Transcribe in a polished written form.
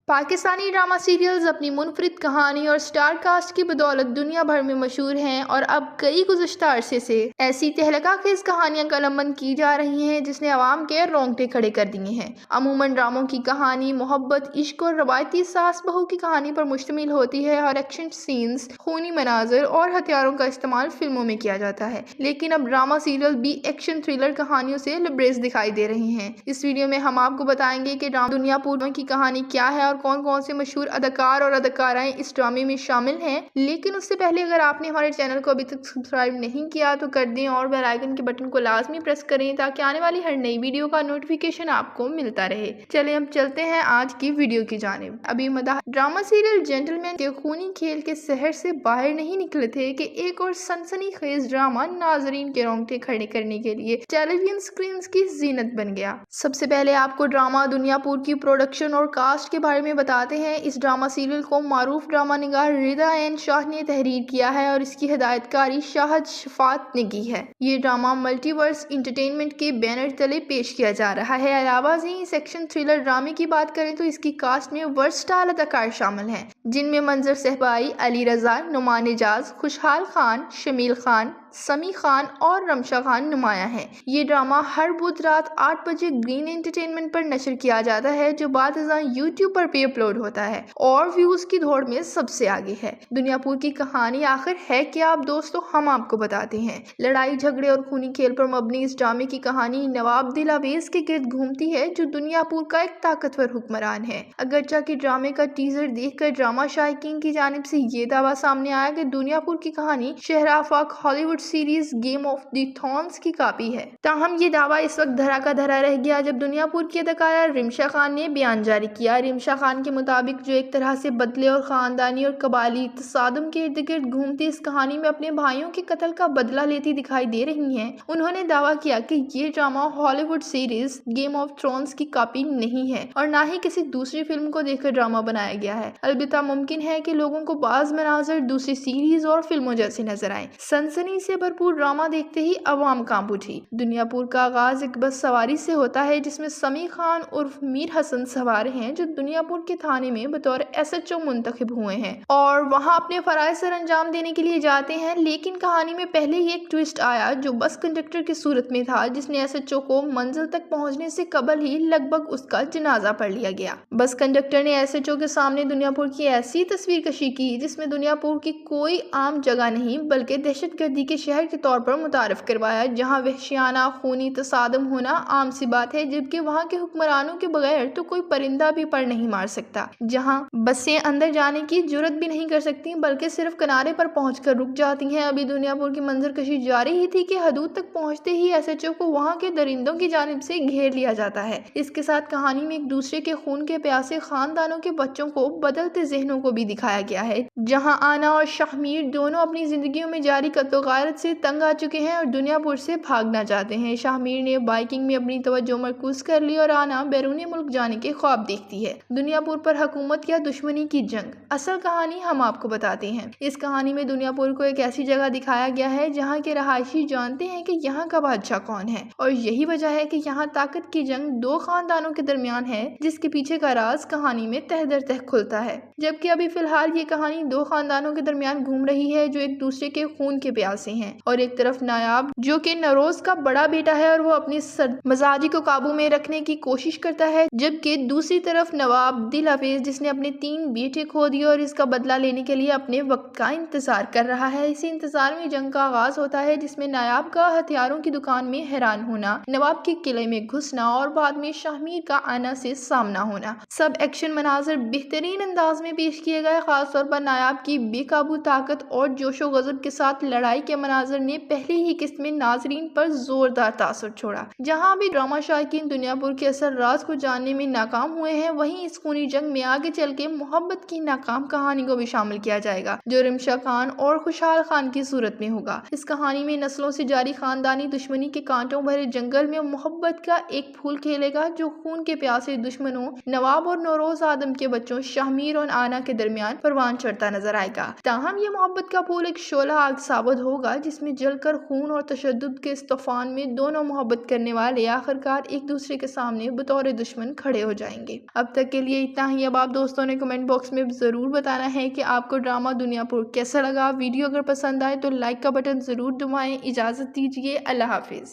Pakistani drama serials अपनी मुनफरिद कहानी और स्टार कास्ट की बदौलत दुनिया भर में मशहूर हैं और अब कई गुज़श्ता अरसे से ऐसी तहलका खेज कहानियां कलमबंद की जा रही हैं जिसने अवाम के रोंगटे खड़े कर दिए हैं। अमूमन ड्रामों की कहानी मोहब्बत, इश्क और रवायती सास बहू की कहानी पर मुश्तमिल होती है और एक्शन सीन्स, खूनी मनाजर और हथियारों का इस्तेमाल फिल्मों में किया जाता है। लेकिन अब ड्रामा सीरियल भी एक्शन थ्रिलर कहानियों से लबरेज दिखाई दे रहे हैं। इस वीडियो में हम आपको बताएंगे कि दुनियापुर की कहानी क्या है और कौन कौन से मशहूर अदाकार और अदाकाराएं इस ड्रामे में शामिल हैं। लेकिन उससे पहले अगर आपने हमारे चैनल को अभी तक सब्सक्राइब नहीं किया तो कर दें और बेल आइकन के बटन को लाजमी प्रेस करें ताकि आने वाली हर नई वीडियो का नोटिफिकेशन आपको मिलता रहे। चलिए हम चलते हैं आज की वीडियो की जानिब। अभी मदाह ड्रामा सीरियल जेंटलमैन के खूनी खेल के शहर से बाहर नहीं निकले थे कि एक और सनसनीखेज ड्रामा नाजरीन के रोंगटे खड़े करने के लिए टेलीविजन स्क्रीन की जीनत बन गया। सबसे पहले आपको ड्रामा दुनियापुर की प्रोडक्शन और कास्ट के बारे में बताते हैं। इस ड्रामा सीरियल को मारूफ ड्रामा निगार रिदा एन शाह ने तहरीर किया है और इसकी हिदायतकारी शाहद शफात ने की है। ये ड्रामा मल्टीवर्स इंटरटेनमेंट के बैनर तले पेश किया जा रहा है। अलावा ही सेक्शन थ्रिलर ड्रामे की बात करें तो इसकी कास्ट में वर्सटाइल अदाकार शामिल हैं जिनमें मंजर सहबाई, अली रजा, नुमान एजाज, खुशहाल खान, शमील खान, समी खान और रमशा खान नुमाया हैं। ये ड्रामा हर बुध रात 8 बजे ग्रीन एंटरटेनमेंट पर नशर किया जाता है जो बाद यूट्यूब पर भी अपलोड होता है और व्यूज की दौड़ में सबसे आगे है। दुनियापुर की कहानी आखिर है क्या आप दोस्तों, हम आपको बताते हैं। लड़ाई झगड़े और खूनी खेल पर मबनी इस ड्रामे की कहानी नवाब दिलावेज के गिर्द घूमती है जो दुनियापुर का एक ताकतवर हुक्मरान है। अगरचा कि ड्रामे का टीजर देखकर ड्रामा शायकीन की जानिब से ये दावा सामने आया कि दुनियापुर की कहानी शहराफाक Hollywood series game of the thrones की कॉपी है। ताहम ये दावा इस वक्त धरा का धरा रह गया जब दुनियापुर की अदाकारा रिमशा खान ने बयान जारी किया। रिमशा खान के मुताबिक जो एक तरह से बदले और खानदानी और कबाली तसादुम के इर्द गिर्द घूमती इस कहानी में अपने भाइयों के कत्ल का बदला लेती दिखाई दे रही हैं। उन्होंने दावा किया कि ये drama Hollywood series game of thrones की कॉपी नहीं है और ना ही किसी दूसरी फिल्म को देखकर ड्रामा बनाया गया है। अलबत्ता मुमकिन है कि लोगों को बाज मनाजर दूसरी सीरीज और फिल्मों जैसे नजर आए। सनसनी से भरपूर ड्रामा देखते ही अवाम कांप उठी। दुनियापुर का आगाज एक बस सवारी से होता है जिसमें समी खान उर्फ मीर हसन सवार हैं जो दुनियापुर के थाने में बतौर SHO मुंतखब हुए हैं और वहां अपने फराइज सर अंजाम देने के लिए जाते हैं। लेकिन कहानी में पहले ही एक ट्विस्ट आया जो बस कंडक्टर की सूरत में था जिसने SHO को मंजिल तक पहुंचने से कबल ही लगभग उसका जनाजा पढ़ लिया गया। बस कंडक्टर ने SHO के सामने दुनियापुर की ऐसी तस्वीर कशी की जिसमें दुनियापुर की कोई आम जगह नहीं बल्कि दहशतगर्दी के शहर के तौर पर मुतारिफ करवाया जहाँ वहशियाना खूनी तसादम होना आम सी बात है, जबकि वहाँ के हुक्मरानों के बगैर तो कोई परिंदा भी पर नहीं मार सकता। जहाँ बसें अंदर जाने की जुर्रत भी नहीं कर सकती बल्कि सिर्फ किनारे पर पहुंचकर रुक जाती हैं। अभी दुनियापुर की मंजरकशी जारी ही थी कि हदूद तक पहुंचते ही SHO को वहाँ के दरिंदों की जानिब से घेर लिया जाता है। इसके साथ कहानी में एक दूसरे के खून के प्यासे खानदानों के बच्चों को बदलते जहनों को भी दिखाया गया है जहाँ आना और शाहमीर दोनों अपनी जिंदगियों में जारी कत्ल-गारत से तंग आ चुके हैं और दुनियापुर से भागना चाहते हैं। शाहमीर ने बाइकिंग में अपनी तवज्जो मरकूज कर ली और आना बैरूनी मुल्क जाने के ख्वाब देखती है। दुनियापुर पर हुकूमत या दुश्मनी की जंग, असल कहानी हम आपको बताते हैं। इस कहानी में दुनियापुर को एक ऐसी जगह दिखाया गया है जहाँ के रहायशी जानते हैं कि यहाँ का बादशाह कौन है और यही वजह है कि यहाँ ताकत की जंग दो खानदानों के दरमियान है जिसके पीछे का राज कहानी में तह दर तह खुलता है। जबकि अभी फिलहाल ये कहानी दो खानदानों के दरमियान घूम रही है जो एक दूसरे के खून के प्यासे हैं और एक तरफ नायाब जो कि नरोज का बड़ा बेटा है और वो अपनी मजाजी को काबू में रखने की कोशिश करता है, जबकि दूसरी तरफ नवाब दिलावेज जिसने अपने 3 बेटे खो दिए और इसका बदला लेने के लिए अपने वक्त का इंतजार कर रहा है। इसी इंतजार में जंग का आगाज होता है जिसमें नायाब का हथियारों की दुकान में हैरान होना, नवाब के किले में घुसना और बाद में शाहमीर का आना से सामना होना। सब एक्शन मनाजर बेहतरीन अंदाज में पेश किए गए। खासतौर पर नायाब की बेकाबू ताकत और जोशो गजब के साथ लड़ाई के मनाजर ने पहली ही किस्त में नाजरीन पर जोरदार तासुर छोड़ा। जहां भी ड्रामा शायकीन दुनियापुर के असल राज को जानने में नाकाम हुए हैं, वहीं इस खूनी जंग में आगे चल के मोहब्बत की नाकाम कहानी को भी शामिल किया जाएगा जो रिमशा खान और खुशहाल खान की सूरत में होगा। इस कहानी में नस्लों से जारी खानदानी दुश्मनी के कांटों भरे जंगल में मोहब्बत का एक फूल खेलेगा जो खून के प्यासे दुश्मनों नवाब और नौरोज आदम के बच्चों शाहमीर और आना के दरमियान परवान चढ़ता नजर आएगा। ताहम ये मोहब्बत का फूल एक शोला आग साबित होगा जिसमें जलकर खून और तशद्दुद के इस तूफान में दोनों मोहब्बत करने वाले आखिरकार एक दूसरे के सामने बतौर दुश्मन खड़े हो जाएंगे। अब तक के लिए इतना ही। अब आप दोस्तों ने कमेंट बॉक्स में ज़रूर बताना है कि आपको ड्रामा दुनियापुर कैसा लगा। वीडियो अगर पसंद आए तो लाइक का बटन ज़रूर दबाएं। इजाज़त दीजिए, अल्लाह हाफिज़।